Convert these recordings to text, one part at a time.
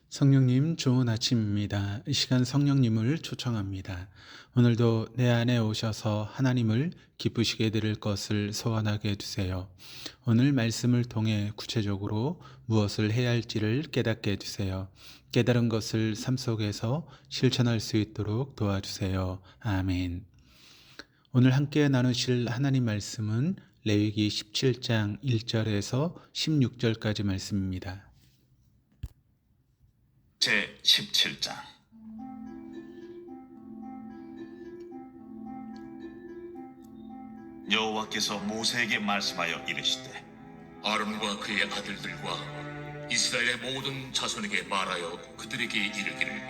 성령님, 좋은 아침입니다. 이 시간 성령님을 초청합니다. 오늘도 내 안에 오셔서 하나님을 기쁘시게 드릴 것을 소원하게 해주세요. 오늘 말씀을 통해 구체적으로 무엇을 해야 할지를 깨닫게 해주세요. 깨달은 것을 삶 속에서 실천할 수 있도록 도와주세요. 아멘. 오늘 함께 나누실 하나님 말씀은 레위기 17장 1절에서 16절까지 말씀입니다. 제 17장. 여호와께서 모세에게 말씀하여 이르시되 아론과 그의 아들들과 이스라엘의 모든 자손에게 말하여 그들에게 이르기를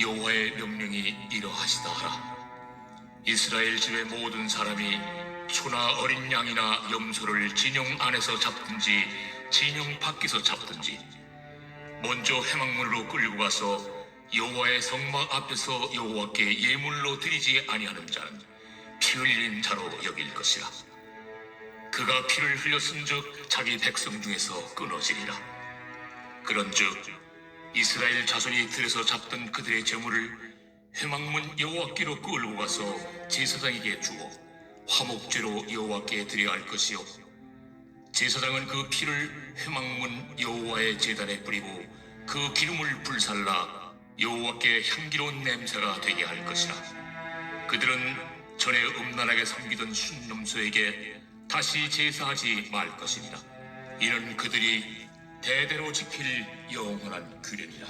여호와의 명령이 이러하시다 하라. 이스라엘 집의 모든 사람이 소나 어린 양이나 염소를 진영 안에서 잡든지 진영 밖에서 잡든지 먼저 회막문으로 끌고 가서 여호와의 성막 앞에서 여호와께 예물로 드리지 아니하는 자는 피 흘린 자로 여길 것이라. 그가 피를 흘렸은즉 자기 백성 중에서 끊어지리라. 그런즉 이스라엘 자손이 들에서 잡던 그들의 제물을 회막문 여호와께로 끌고 가서 제사장에게 주어 화목제로 여호와께 드려야 할 것이요, 제사장은 그 피를 회막문 여호와의 제단에 뿌리고 그 기름을 불살라 여호와께 향기로운 냄새가 되게 할 것이라. 그들은 전에 음란하게 섬기던 순념소에게 다시 제사하지 말 것이니라. 이는 그들이 대대로 지킬 영원한 규례니라.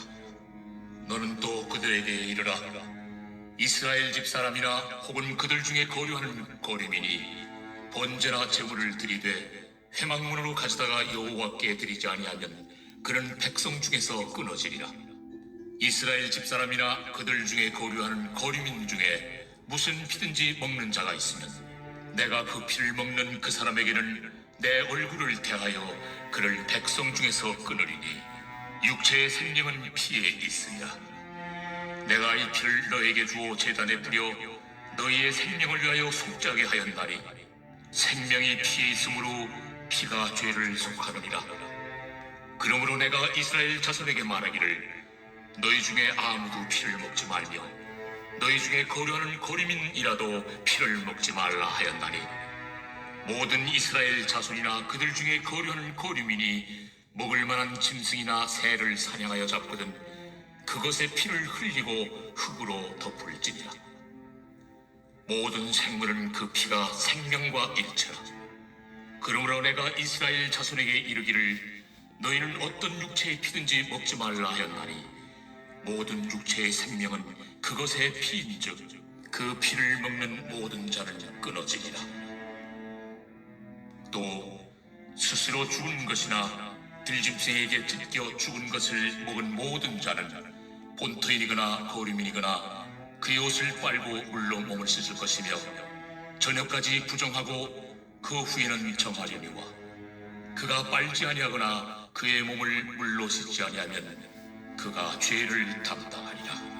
너는 또 그들에게 이르라. 이스라엘 집 사람이나 혹은 그들 중에 거류하는 거류민이 번제나 제물을 드리되 회막문으로 가져다가 여호와께 드리지 아니하면 그는 백성 중에서 끊어지리라. 이스라엘 집 사람이나 그들 중에 거류하는 거류민 중에 무슨 피든지 먹는 자가 있으면 내가 그 피를 먹는 그 사람에게는 내 얼굴을 대하여 그를 백성 중에서 끊으리니 육체의 생명은 피에 있으리라. 내가 이 피를 너에게 주어 제단에 뿌려 너희의 생명을 위하여 속죄하게 하였나니 생명이 피에 있으므로 피가 죄를 속하느니라. 그러므로 내가 이스라엘 자손에게 말하기를 너희 중에 아무도 피를 먹지 말며 너희 중에 거류하는 거류민이라도 피를 먹지 말라 하였나니, 모든 이스라엘 자손이나 그들 중에 거류하는 거류민이 먹을 만한 짐승이나 새를 사냥하여 잡거든 그것의 피를 흘리고 흙으로 덮을지니라. 모든 생물은 그 피가 생명과 일체라. 그러므로 내가 이스라엘 자손에게 이르기를 너희는 어떤 육체의 피든지 먹지 말라 하였나니, 모든 육체의 생명은 그것의 피인즉 그 피를 먹는 모든 자는 끊어지리라. 또 스스로 죽은 것이나 들짐승에게 찢겨 죽은 것을 먹은 모든 자는 본토인이거나 거류민이거나 그의 옷을 빨고 물로 몸을 씻을 것이며 저녁까지 부정하고 그 후에는 정하려니와 그가 빨지 아니하거나 그의 몸을 물로 씻지 아니하면 그가 죄를 담당하리라.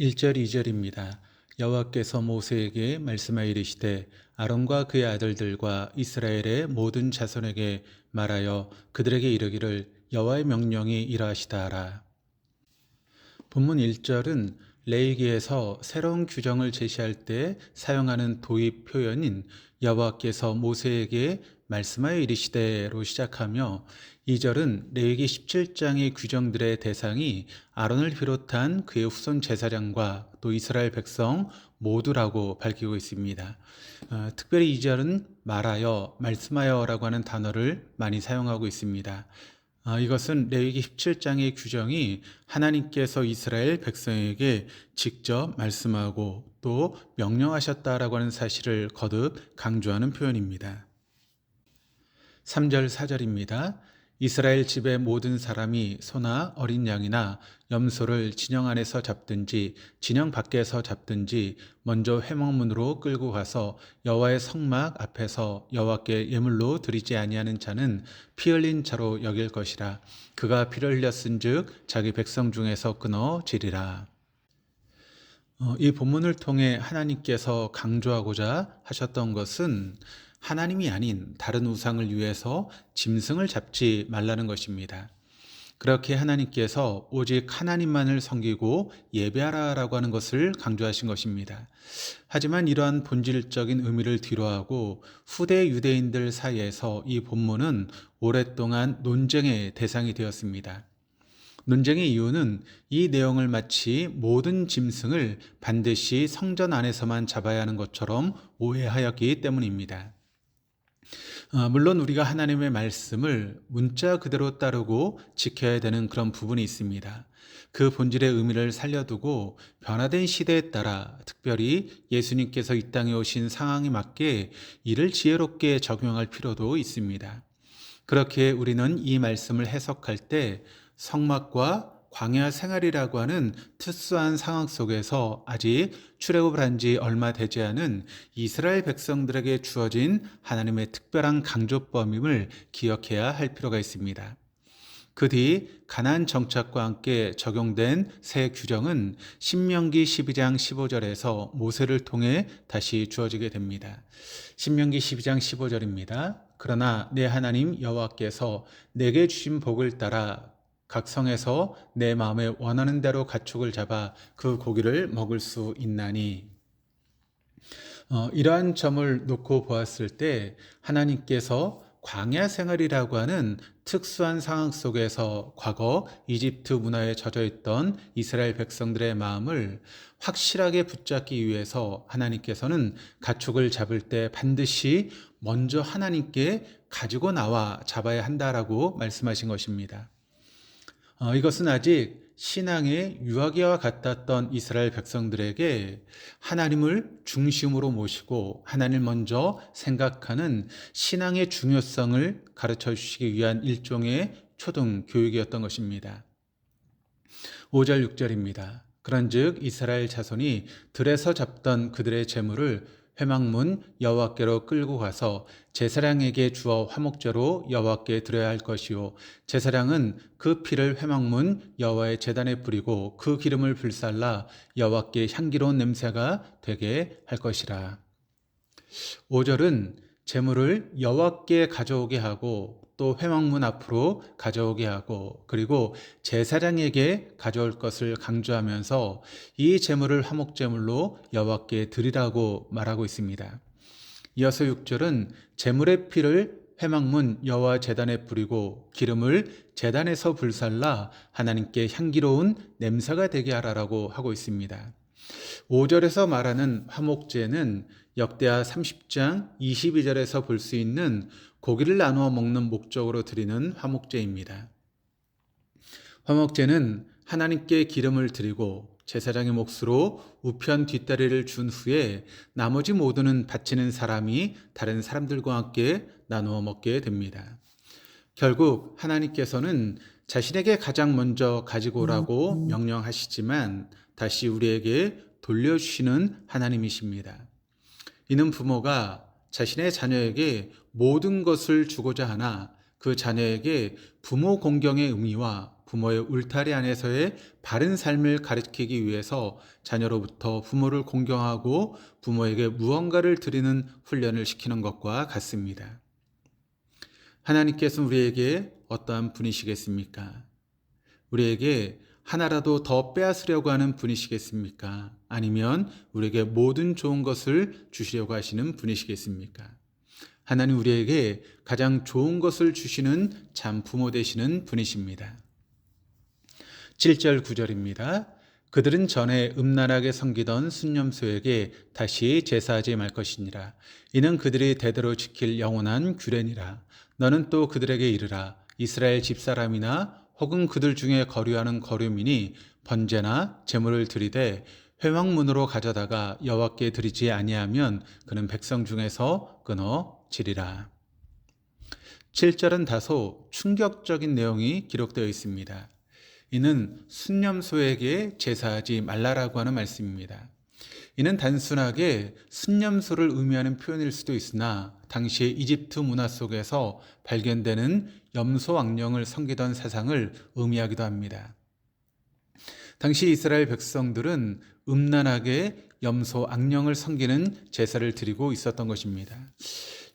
1절, 2절입니다. 여호와께서 모세에게 말씀하여 이르시되 아론과 그의 아들들과 이스라엘의 모든 자손에게 말하여 그들에게 이르기를 여호와의 명령이 이러하시다 하라. 본문 1절은 레위기에서 새로운 규정을 제시할 때 사용하는 도입 표현인 여호와께서 모세에게 말씀하여 이르시되로 시작하며, 2절은 레위기 17장의 규정들의 대상이 아론을 비롯한 그의 후손 제사장과 또 이스라엘 백성 모두라고 밝히고 있습니다. 특별히 2절은 말하여, 말씀하여라고 하는 단어를 많이 사용하고 있습니다. 이것은 레위기 17장의 규정이 하나님께서 이스라엘 백성에게 직접 말씀하고 또 명령하셨다라고 하는 사실을 거듭 강조하는 표현입니다. 3절, 4절입니다. 이스라엘 집의 모든 사람이 소나 어린 양이나 염소를 진영 안에서 잡든지 진영 밖에서 잡든지 먼저 회막문으로 끌고 가서 여호와의 성막 앞에서 여호와께 예물로 드리지 아니하는 자는 피 흘린 자로 여길 것이라. 그가 피를 흘렸은즉 자기 백성 중에서 끊어지리라. 이 본문을 통해 하나님께서 강조하고자 하셨던 것은 하나님이 아닌 다른 우상을 위해서 짐승을 잡지 말라는 것입니다. 그렇게 하나님께서 오직 하나님만을 섬기고 예배하라라고 하는 것을 강조하신 것입니다. 하지만 이러한 본질적인 의미를 뒤로하고 후대 유대인들 사이에서 이 본문은 오랫동안 논쟁의 대상이 되었습니다. 논쟁의 이유는 이 내용을 마치 모든 짐승을 반드시 성전 안에서만 잡아야 하는 것처럼 오해하였기 때문입니다. 물론 우리가 하나님의 말씀을 문자 그대로 따르고 지켜야 되는 그런 부분이 있습니다. 그 본질의 의미를 살려두고 변화된 시대에 따라 특별히 예수님께서 이 땅에 오신 상황에 맞게 이를 지혜롭게 적용할 필요도 있습니다. 그렇게 우리는 이 말씀을 해석할 때 성막과 광야 생활이라고 하는 특수한 상황 속에서 아직 출애굽을 한 지 얼마 되지 않은 이스라엘 백성들에게 주어진 하나님의 특별한 강조범임을 기억해야 할 필요가 있습니다. 그 뒤 가나안 정착과 함께 적용된 새 규정은 신명기 12장 15절에서 모세를 통해 다시 주어지게 됩니다. 신명기 12장 15절입니다. 그러나 내 하나님 여호와께서 내게 주신 복을 따라 각 성에서 내 마음에 원하는 대로 가축을 잡아 그 고기를 먹을 수 있나니. 이러한 점을 놓고 보았을 때 하나님께서 광야 생활이라고 하는 특수한 상황 속에서 과거 이집트 문화에 젖어 있던 이스라엘 백성들의 마음을 확실하게 붙잡기 위해서 하나님께서는 가축을 잡을 때 반드시 먼저 하나님께 가지고 나와 잡아야 한다라고 말씀하신 것입니다. 이것은 아직 신앙의 유아기와 같았던 이스라엘 백성들에게 하나님을 중심으로 모시고 하나님을 먼저 생각하는 신앙의 중요성을 가르쳐 주시기 위한 일종의 초등 교육이었던 것입니다. 5절 6절입니다. 그런즉 이스라엘 자손이 들에서 잡던 그들의 재물을 회막문 여호와께로 끌고 가서 제사장에게 주어 화목제로 여호와께 드려야 할 것이요 제사장은 그 피를 회막문 여호와의 제단에 뿌리고 그 기름을 불살라 여호와께 향기로운 냄새가 되게 할 것이라. 5절은 제물을 여호와께 가져오게 하고 또 회막문 앞으로 가져오게 하고 그리고 제사장에게 가져올 것을 강조하면서 이 제물을 화목제물로 여호와께 드리라고 말하고 있습니다. 이어서 6절은 제물의 피를 회막문 여호와 제단에 뿌리고 기름을 제단에서 불살라 하나님께 향기로운 냄새가 되게 하라라고 하고 있습니다. 5절에서 말하는 화목제는 역대하 30장 22절에서 볼 수 있는 고기를 나누어 먹는 목적으로 드리는 화목제입니다. 화목제는 하나님께 기름을 드리고 제사장의 몫으로 우편 뒷다리를 준 후에 나머지 모두는 바치는 사람이 다른 사람들과 함께 나누어 먹게 됩니다. 결국 하나님께서는 자신에게 가장 먼저 가지고 오라고 명령하시지만 다시 우리에게 돌려주시는 하나님이십니다. 이는 부모가 자신의 자녀에게 모든 것을 주고자 하나 그 자녀에게 부모 공경의 의미와 부모의 울타리 안에서의 바른 삶을 가르치기 위해서 자녀로부터 부모를 공경하고 부모에게 무언가를 드리는 훈련을 시키는 것과 같습니다. 하나님께서는 우리에게 어떠한 분이시겠습니까? 우리에게 하나라도 더 빼앗으려고 하는 분이시겠습니까? 아니면 우리에게 모든 좋은 것을 주시려고 하시는 분이시겠습니까? 하나님 우리에게 가장 좋은 것을 주시는 참 부모 되시는 분이십니다. 7절 9절입니다. 그들은 전에 음란하게 섬기던 순념소에게 다시 제사하지 말 것이니라. 이는 그들이 대대로 지킬 영원한 규례니라. 너는 또 그들에게 이르라. 이스라엘 집사람이나 혹은 그들 중에 거류하는 거류민이 번제나 제물을 드리되 회막문으로 가져다가 여호와께 드리지 아니하면 그는 백성 중에서 끊어지리라. 7절은 다소 충격적인 내용이 기록되어 있습니다. 이는 순념소에게 제사하지 말라라고 하는 말씀입니다. 이는 단순하게 순념소를 의미하는 표현일 수도 있으나 당시의 이집트 문화 속에서 발견되는 염소 악령을 섬기던 사상을 의미하기도 합니다. 당시 이스라엘 백성들은 음란하게 염소 악령을 섬기는 제사를 드리고 있었던 것입니다.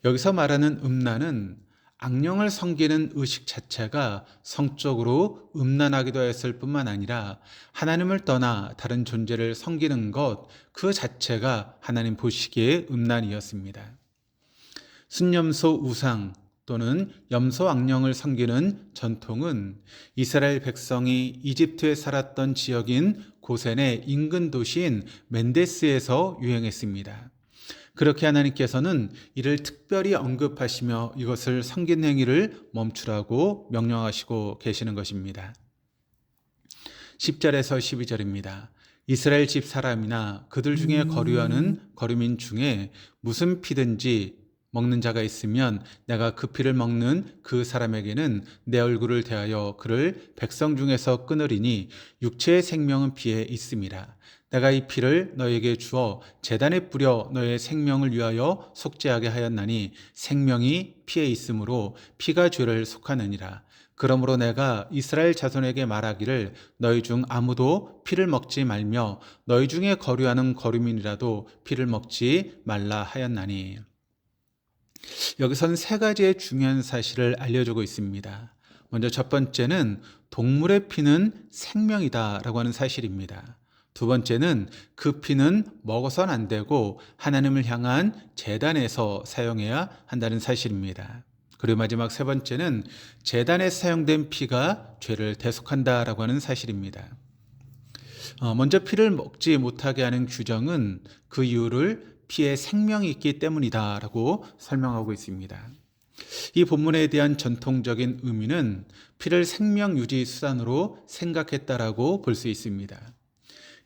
여기서 말하는 음란은 악령을 섬기는 의식 자체가 성적으로 음란하기도 했을 뿐만 아니라 하나님을 떠나 다른 존재를 섬기는 것 그 자체가 하나님 보시기에 음란이었습니다. 순염소 우상 또는 염소 악령을 섬기는 전통은 이스라엘 백성이 이집트에 살았던 지역인 고센의 인근 도시인 멘데스에서 유행했습니다. 그렇게 하나님께서는 이를 특별히 언급하시며 이것을 섬긴 행위를 멈추라고 명령하시고 계시는 것입니다. 10절에서 12절입니다. 이스라엘 집 사람이나 그들 중에 거류하는 거류민 중에 무슨 피든지 먹는 자가 있으면 내가 그 피를 먹는 그 사람에게는 내 얼굴을 대하여 그를 백성 중에서 끊으리니 육체의 생명은 피에 있음이라. 내가 이 피를 너에게 주어 제단에 뿌려 너의 생명을 위하여 속죄하게 하였나니 생명이 피에 있으므로 피가 죄를 속하느니라. 그러므로 내가 이스라엘 자손에게 말하기를 너희 중 아무도 피를 먹지 말며 너희 중에 거류하는 거류민이라도 피를 먹지 말라 하였나니. 여기서는 세 가지의 중요한 사실을 알려주고 있습니다. 먼저 첫 번째는 동물의 피는 생명이다라고 하는 사실입니다. 두 번째는 그 피는 먹어서는 안 되고 하나님을 향한 제단에서 사용해야 한다는 사실입니다. 그리고 마지막 세 번째는 제단에 사용된 피가 죄를 대속한다라고 하는 사실입니다. 먼저 피를 먹지 못하게 하는 규정은 그 이유를 피에 생명이 있기 때문이다라고 설명하고 있습니다. 이 본문에 대한 전통적인 의미는 피를 생명 유지 수단으로 생각했다라고 볼 수 있습니다.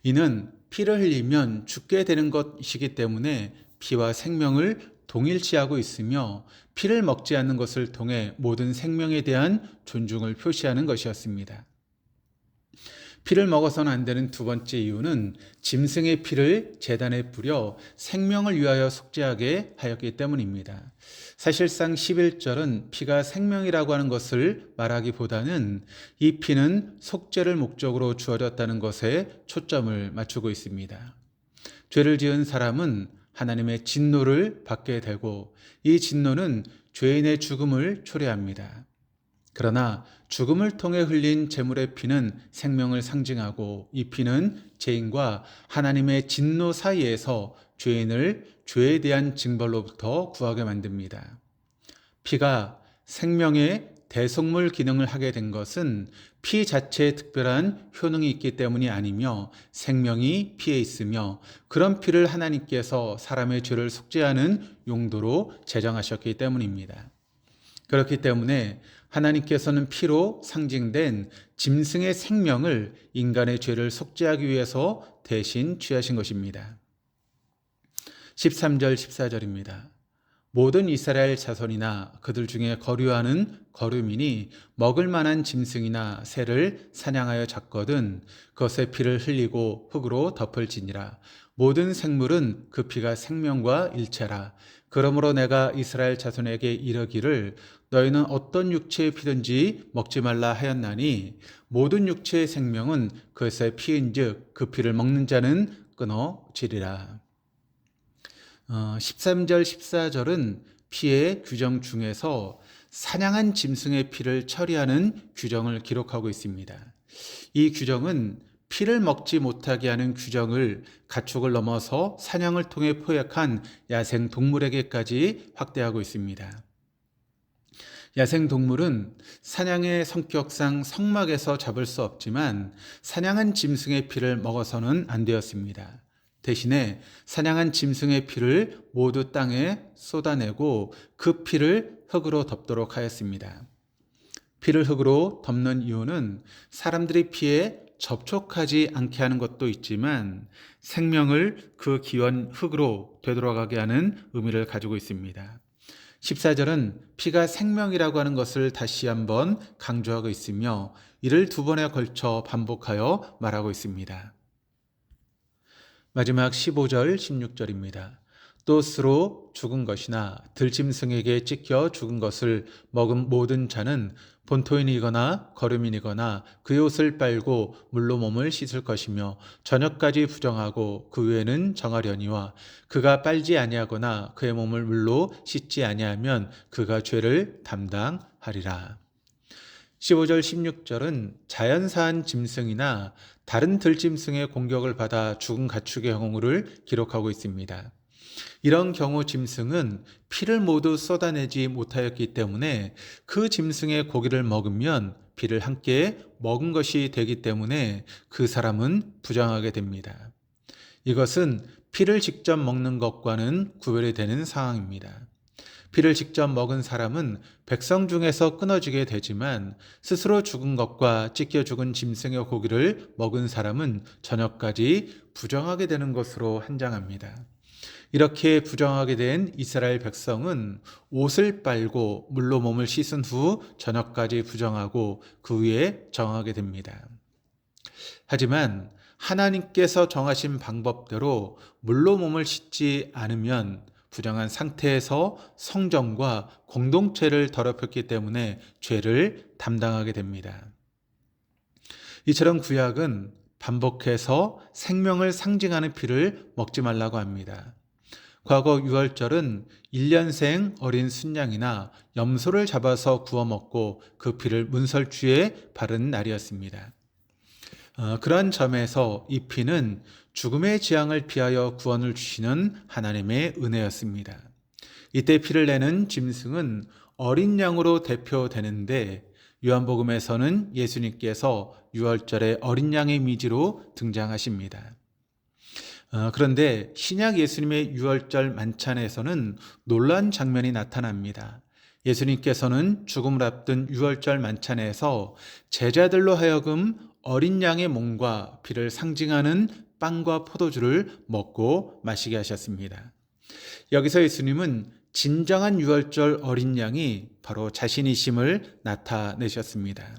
이는 피를 흘리면 죽게 되는 것이기 때문에 피와 생명을 동일시하고 있으며 피를 먹지 않는 것을 통해 모든 생명에 대한 존중을 표시하는 것이었습니다. 피를 먹어서는 안 되는 두 번째 이유는 짐승의 피를 제단에 뿌려 생명을 위하여 속죄하게 하였기 때문입니다. 사실상 11절은 피가 생명이라고 하는 것을 말하기보다는 이 피는 속죄를 목적으로 주어졌다는 것에 초점을 맞추고 있습니다. 죄를 지은 사람은 하나님의 진노를 받게 되고 이 진노는 죄인의 죽음을 초래합니다. 그러나 죽음을 통해 흘린 제물의 피는 생명을 상징하고 이 피는 죄인과 하나님의 진노 사이에서 죄인을 죄에 대한 징벌로부터 구하게 만듭니다. 피가 생명의 대속물 기능을 하게 된 것은 피 자체에 특별한 효능이 있기 때문이 아니며 생명이 피에 있으며 그런 피를 하나님께서 사람의 죄를 속죄하는 용도로 제정하셨기 때문입니다. 그렇기 때문에 하나님께서는 피로 상징된 짐승의 생명을 인간의 죄를 속죄하기 위해서 대신 취하신 것입니다. 13절 14절입니다. 모든 이스라엘 자손이나 그들 중에 거류하는 거류민이 먹을 만한 짐승이나 새를 사냥하여 잡거든 그것의 피를 흘리고 흙으로 덮을지니라. 모든 생물은 그 피가 생명과 일체라. 그러므로 내가 이스라엘 자손에게 이르기를 너희는 어떤 육체의 피든지 먹지 말라 하였나니 모든 육체의 생명은 그것의 피인즉 그 피를 먹는 자는 끊어지리라. 13절 14절은 피의 규정 중에서 사냥한 짐승의 피를 처리하는 규정을 기록하고 있습니다. 이 규정은 피를 먹지 못하게 하는 규정을 가축을 넘어서 사냥을 통해 포획한 야생 동물에게까지 확대하고 있습니다. 야생 동물은 사냥의 성격상 성막에서 잡을 수 없지만 사냥한 짐승의 피를 먹어서는 안 되었습니다. 대신에 사냥한 짐승의 피를 모두 땅에 쏟아내고 그 피를 흙으로 덮도록 하였습니다. 피를 흙으로 덮는 이유는 사람들이 피에 접촉하지 않게 하는 것도 있지만 생명을 그 기원 흙으로 되돌아가게 하는 의미를 가지고 있습니다. 14절은 피가 생명이라고 하는 것을 다시 한번 강조하고 있으며 이를 두 번에 걸쳐 반복하여 말하고 있습니다. 마지막 15절 16절입니다. 또 스로 죽은 것이나 들짐승에게 찢겨 죽은 것을 먹은 모든 자는 본토인이거나 거름인이거나 그의 옷을 빨고 물로 몸을 씻을 것이며 저녁까지 부정하고 그 후에는 정하려니와 그가 빨지 아니하거나 그의 몸을 물로 씻지 아니하면 그가 죄를 담당하리라. 15절 16절은 자연사한 짐승이나 다른 들짐승의 공격을 받아 죽은 가축의 경우를 기록하고 있습니다. 이런 경우 짐승은 피를 모두 쏟아내지 못하였기 때문에 그 짐승의 고기를 먹으면 피를 함께 먹은 것이 되기 때문에 그 사람은 부정하게 됩니다. 이것은 피를 직접 먹는 것과는 구별이 되는 상황입니다. 피를 직접 먹은 사람은 백성 중에서 끊어지게 되지만 스스로 죽은 것과 찢겨 죽은 짐승의 고기를 먹은 사람은 저녁까지 부정하게 되는 것으로 한장합니다. 이렇게 부정하게 된 이스라엘 백성은 옷을 빨고 물로 몸을 씻은 후 저녁까지 부정하고 그 후에 정하게 됩니다. 하지만 하나님께서 정하신 방법대로 물로 몸을 씻지 않으면 부정한 상태에서 성전과 공동체를 더럽혔기 때문에 죄를 담당하게 됩니다. 이처럼 구약은 반복해서 생명을 상징하는 피를 먹지 말라고 합니다. 과거 유월절은 1년생 어린 순양이나 염소를 잡아서 구워 먹고 그 피를 문설주에 바르는 날이었습니다. 그런 점에서 이 피는 죽음의 재앙을 피하여 구원을 주시는 하나님의 은혜였습니다. 이때 피를 내는 짐승은 어린 양으로 대표되는데 요한복음에서는 예수님께서 유월절에 어린 양의 이미지로 등장하십니다. 그런데 신약 예수님의 유월절 만찬에서는 놀라운 장면이 나타납니다. 예수님께서는 죽음을 앞둔 유월절 만찬에서 제자들로 하여금 어린 양의 몸과 피를 상징하는 빵과 포도주를 먹고 마시게 하셨습니다. 여기서 예수님은 진정한 유월절 어린 양이 바로 자신이심을 나타내셨습니다.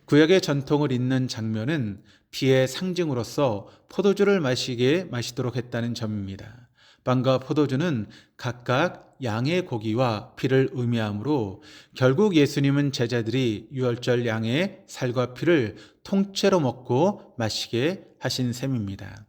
구약의 전통을 잇는 장면은 피의 상징으로서 포도주를 마시도록 했다는 점입니다. 빵과 포도주는 각각 양의 고기와 피를 의미하므로 결국 예수님은 제자들이 유월절 양의 살과 피를 통째로 먹고 마시게 하신 셈입니다.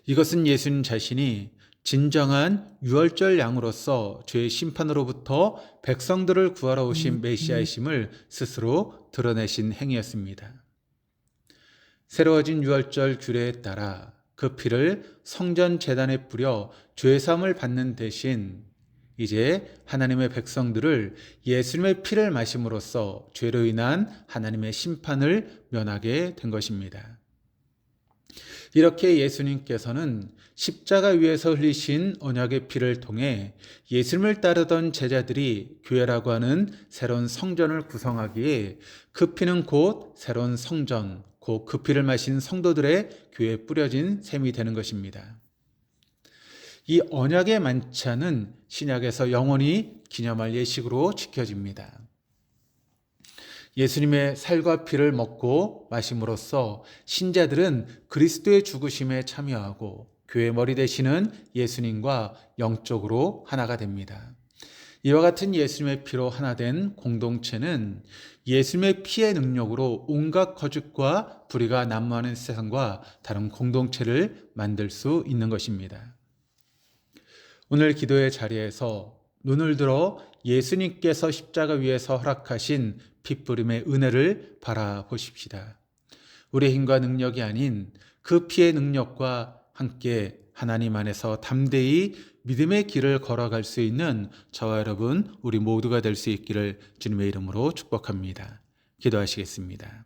이것은 예수님 자신이 진정한 유월절 양으로서 죄의 심판으로부터 백성들을 구하러 오신 메시아이심을 스스로 드러내신 행위였습니다. 새로워진 유월절 규례에 따라 그 피를 성전 제단에 뿌려 죄사함을 받는 대신 이제 하나님의 백성들을 예수님의 피를 마심으로써 죄로 인한 하나님의 심판을 면하게 된 것입니다. 이렇게 예수님께서는 십자가 위에서 흘리신 언약의 피를 통해 예수님을 따르던 제자들이 교회라고 하는 새로운 성전을 구성하기에 그 피는 곧 새로운 성전, 곧 그 피를 마신 성도들의 교회에 뿌려진 셈이 되는 것입니다. 이 언약의 만찬은 신약에서 영원히 기념할 예식으로 지켜집니다. 예수님의 살과 피를 먹고 마심으로써 신자들은 그리스도의 죽으심에 참여하고 교회의 머리 되시는 예수님과 영적으로 하나가 됩니다. 이와 같은 예수님의 피로 하나 된 공동체는 예수님의 피의 능력으로 온갖 거짓과 불의가 난무하는 세상과 다른 공동체를 만들 수 있는 것입니다. 오늘 기도의 자리에서 눈을 들어 예수님께서 십자가 위에서 허락하신 핏부림의 은혜를 바라보십시다. 우리의 힘과 능력이 아닌 그 피의 능력과 함께 하나님 안에서 담대히 믿음의 길을 걸어갈 수 있는 저와 여러분 우리 모두가 될 수 있기를 주님의 이름으로 축복합니다. 기도하시겠습니다.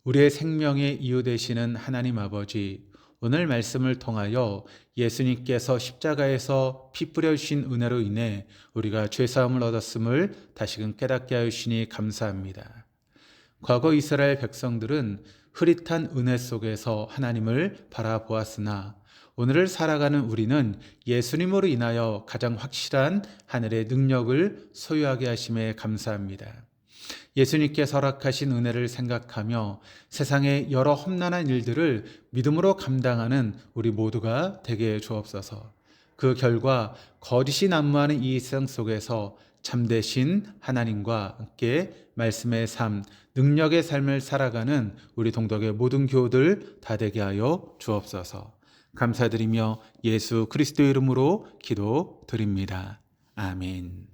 우리의 생명의 이유 되시는 하나님 아버지, 오늘 말씀을 통하여 예수님께서 십자가에서 피 뿌려주신 은혜로 인해 우리가 죄사함을 얻었음을 다시금 깨닫게 하여 주시니 감사합니다. 과거 이스라엘 백성들은 흐릿한 은혜 속에서 하나님을 바라보았으나 오늘을 살아가는 우리는 예수님으로 인하여 가장 확실한 하늘의 능력을 소유하게 하심에 감사합니다. 예수님께서 허락하신 은혜를 생각하며 세상의 여러 험난한 일들을 믿음으로 감당하는 우리 모두가 되게 해 주옵소서. 그 결과 거짓이 난무하는 이 세상 속에서 참되신 하나님과 함께 말씀의 삶, 능력의 삶을 살아가는 우리 동덕의 모든 교우들 다 되게 하여 주옵소서. 감사드리며 예수 그리스도의 이름으로 기도드립니다. 아멘.